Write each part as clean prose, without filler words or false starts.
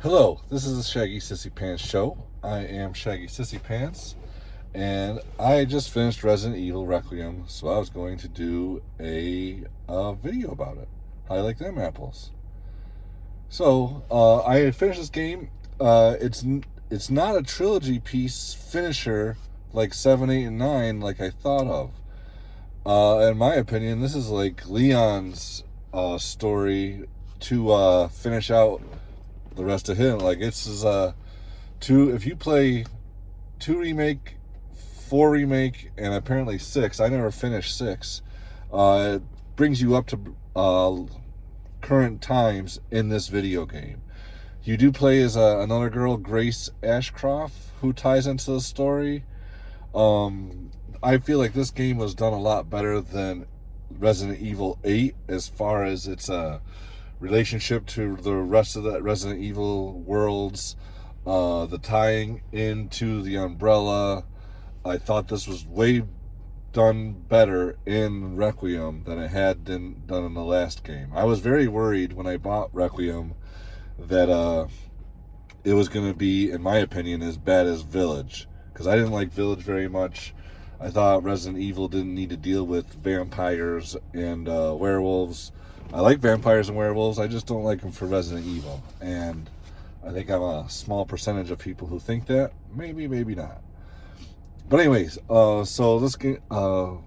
Hello, this is the Shaggy Sissy Pants Show. I am Shaggy Sissy Pants, and I just finished Resident Evil Requiem, so I was going to do a video about it. How you like them apples? So, I finished this game. It's not a trilogy piece finisher like 7, 8, and 9 like I thought of. In my opinion, this is like Leon's story to finish out the rest of him. Like it's two. If you play 2 remake, 4 remake, and apparently 6. I never finished 6. It brings you up to current times in this video game. You do play as another girl, Grace Ashcroft, who ties into the story. I feel like this game was done a lot better than Resident Evil 8 as far as its relationship to the rest of the Resident Evil worlds, the tying into the Umbrella. I thought this was way done better in Requiem than it had done in the last game. I was very worried when I bought Requiem that it was going to be, in my opinion, as bad as Village, because I didn't like Village very much. I thought Resident Evil didn't need to deal with vampires and werewolves. I like vampires and werewolves, I just don't like them for Resident Evil. And I think I'm a small percentage of people who think that. Maybe, maybe not. But anyways, so this game,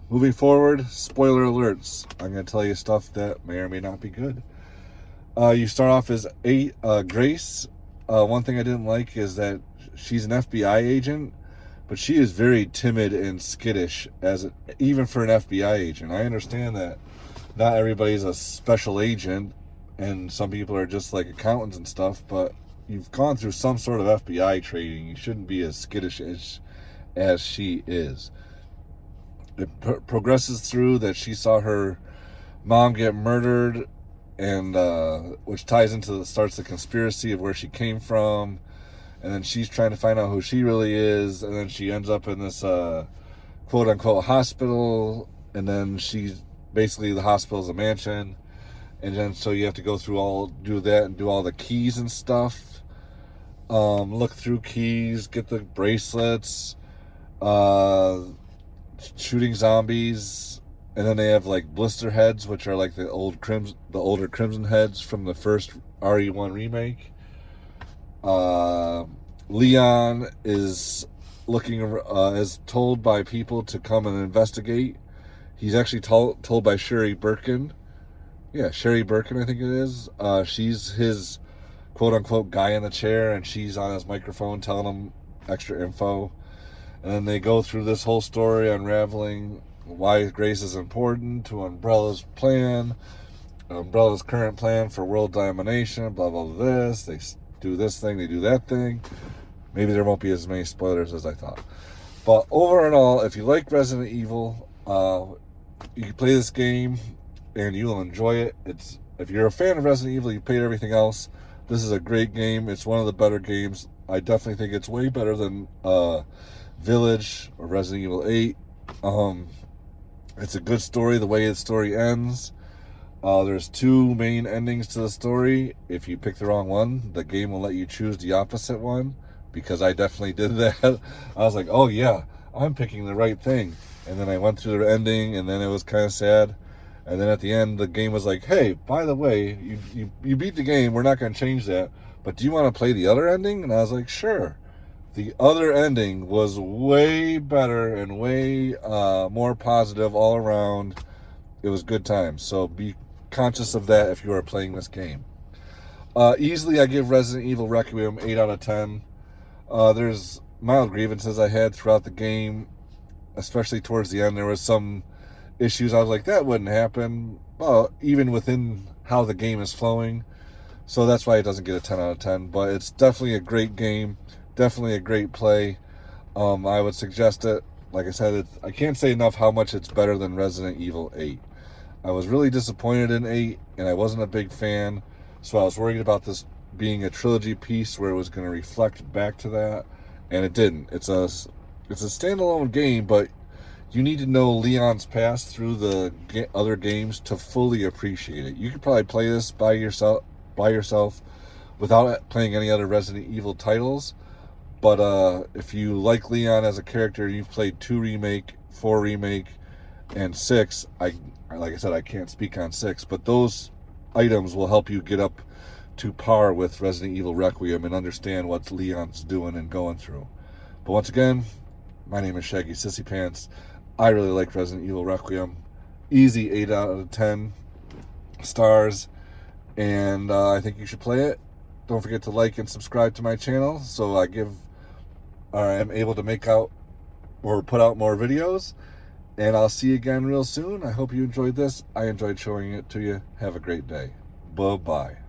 moving forward, spoiler alerts. I'm going to tell you stuff that may or may not be good. You start off as Grace. One thing I didn't like is that she's an FBI agent, but she is very timid and skittish, even for an FBI agent. I understand that not everybody's a special agent, and some people are just like accountants and stuff, but you've gone through some sort of FBI training. You shouldn't be as skittish as she is. It progresses through that she saw her mom get murdered, and which ties into starts the conspiracy of where she came from, and then she's trying to find out who she really is, and then she ends up in this quote unquote hospital, and then she's basically, the hospital's a mansion, and then so you have to go through do that and do all the keys and stuff, look through keys, get the bracelets, shooting zombies, and then they have like blister heads, which are like the older crimson heads from the first RE1 remake. Leon is is told by people to come and investigate. He's actually told by Sherry Birkin. Yeah, Sherry Birkin, I think it is. She's his quote-unquote guy in the chair, and she's on his microphone telling him extra info. And then they go through this whole story unraveling why Grace is important to Umbrella's plan, Umbrella's current plan for world domination, blah, blah, blah, this. They do this thing, they do that thing. Maybe there won't be as many spoilers as I thought. But over and all, if you like Resident Evil, you can play this game and you will enjoy it. If you're a fan of Resident Evil, you played everything else, this is a great game. It's one of the better games. I definitely think it's way better than Village or Resident Evil 8. It's a good story the way the story ends. There's 2 main endings to the story. If you pick the wrong one, the game will let you choose the opposite one, because I definitely did that. I was like, oh yeah, I'm picking the right thing. And then I went through the ending, and then it was kind of sad. And then at the end, the game was like, hey, by the way, you beat the game, we're not going to change that, but do you want to play the other ending? And I was like, sure. The other ending was way better and way more positive all around. It was good times. So be conscious of that if you are playing this game. Easily, I give Resident Evil Requiem 8 out of 10. There's mild grievances I had throughout the game, especially towards the end. There was some issues I was like, that wouldn't happen, well, even within how the game is flowing. So that's why it doesn't get a 10 out of 10. But it's definitely a great game, definitely a great play. I would suggest it. Like I said, I can't say enough how much it's better than Resident Evil 8. I was really disappointed in 8, and I wasn't a big fan, so I was worried about this being a trilogy piece where it was going to reflect back to that, and it didn't. It's a standalone game, but you need to know Leon's past through the other games to fully appreciate it. You could probably play this by yourself without playing any other Resident Evil titles. But if you like Leon as a character and you've played 2 Remake, 4 Remake, and 6, like I said, I can't speak on 6, but those items will help you get up to par with Resident Evil Requiem and understand what Leon's doing and going through. But once again, my name is Shaggy Sissy Pants. I really like Resident Evil Requiem. Easy 8 out of 10 stars, and I think you should play it. Don't forget to like and subscribe to my channel so I am able to make out or put out more videos. And I'll see you again real soon. I hope you enjoyed this. I enjoyed showing it to you. Have a great day. Bye-bye.